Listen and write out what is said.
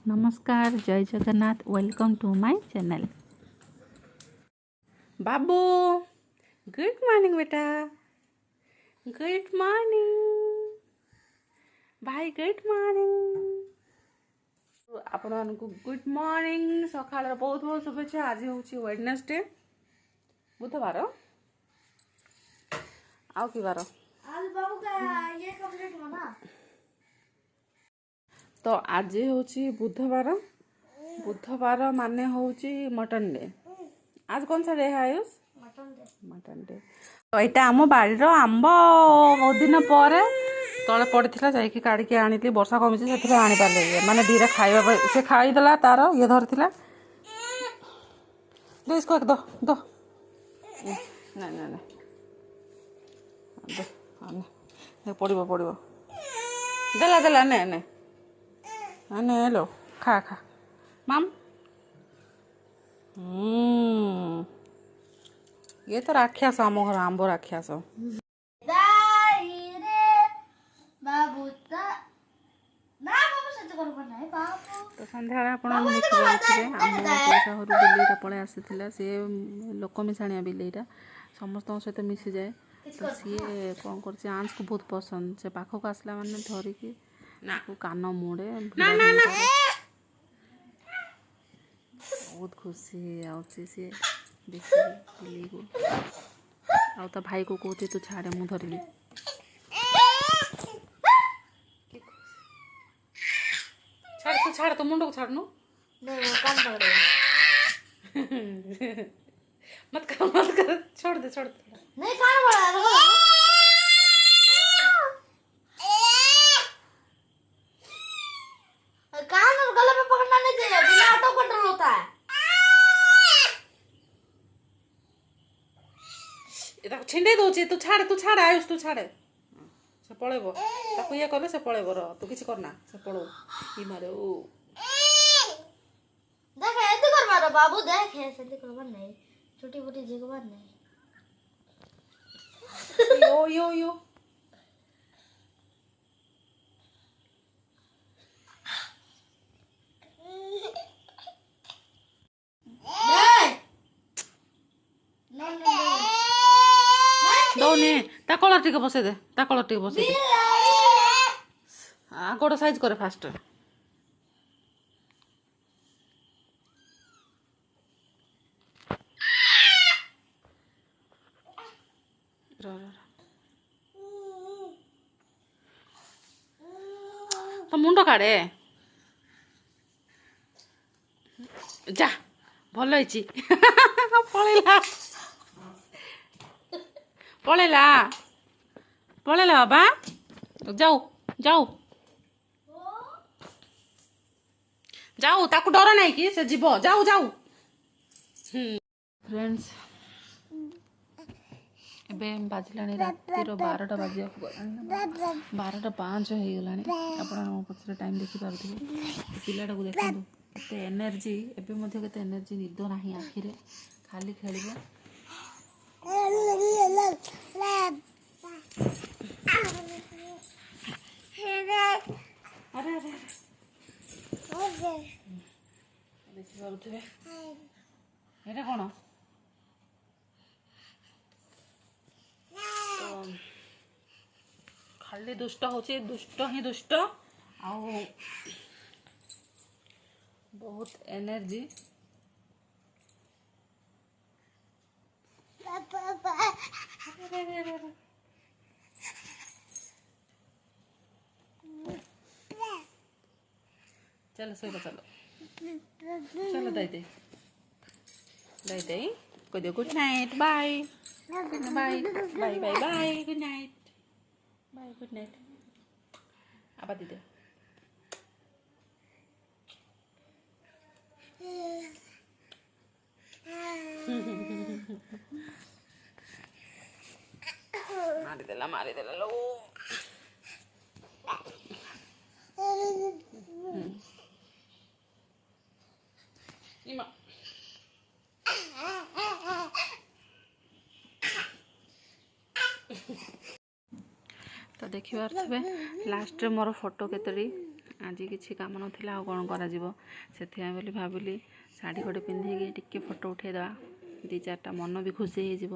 नमस्कार, जय Jagannath. Welcome to my channel. बाबू गुड मॉर्निंग बेटा, गुड मॉर्निंग भाई, गुड मॉर्निंग आपण को गुड मॉर्निंग। सकाळ बहुत बहुत शुभेच्छा। आज हूँ वेडनेसडे, बुधवार। आउ कि बार तो आज हूँ बुधवार। बुधवार माने हूँ मटन डे। आज कौन सा डे है आयुष? Mutton day. तो यहाँ आम बाड़ी आंब बहुत दिन पर तले पड़ा जाकि काढ़ी आनी वर्षा कमी से आनी पारे माने धीरे खाइबा से खाईदेला तार ये धरती दो इसको एक दो दो ना ना ना पड़ो पड़ो देला देला ने ने ने लो खा खा माम। ये तो राक्षस आम घर आंब राक्षस। तो सन्ध्या आप देखिए आम पड़ोसा घर बिलेईटा पलि आसी सी लोक मिशाणिया बिलेईटा समस्त सहित मिसी जाए। तो सी कौन कर आंस को बहुत पसंद। से पाखक आसला माने धरिकी कान मुड़े बहुत खुशी आउची सी देखिए बिल्ली को। आ तो भाई को कहती तू छाड़े मु धरली। छाड़ तू छाड़ तो मुंडो को छाड़नु मत कर छोड़ दे नहीं कान और गले में पकड़ना नहीं चाहिए, बिना ऑटो कंट्रोल होता है। ये छिंडे दौचे तू छाड़ आयुष तू छाड़े से पळेबो ताकू ये कले से पळेबो र तू किछ करना से पळो ई मारे ओ देख एते कर मारो बाबू देख ऐसे करबा नहीं छोटी मोटी जगह नहीं यो यो यो दौने ता कलर टिके बसे दे गोड़ साइज करे फास्ट तो मुंड काड़े जा भल पळेला बाबा जाऊ जाऊ जाऊ ताकू डर नहीं कि से जीव जाऊ जाऊ। फ्रेंड्स एबे बाजिला रातिर 12टा बाजिया 12:05 हो गलानी। आपण मो पछरे टाइम देखि पारथिबे पिलाटा को देखंतु केते एनर्जी एबे मध्ये केते एनर्जी निद नाही आखिरे खाली खेलिबो। अरे अरे देखि पारुथिबे एटा कोन खाली दुष्ट होचे दुष्ट ही दुष्ट आउ बहुत एनर्जी। चलो सोइबा चलो दाई दे को दे good night bye bye bye bye bye good night आबा दे मारी देला लो इमा तो देखिबार थे लास्ट रे मोर फोटो केतरी ଆଜି କିଛି କାମ ନଥିଲା ଆଉ କ'ଣ କରାଯିବ, ସେଥିପାଇଁ ବୋଲି ଭାବିଲି ଶାଢ଼ୀ ଗୋଟେ ପିନ୍ଧିକି ଟିକେ ଫଟୋ ଉଠାଇଦେବା, 2-4ଟା ମନ ବି ଖୁସି ହେଇଯିବ।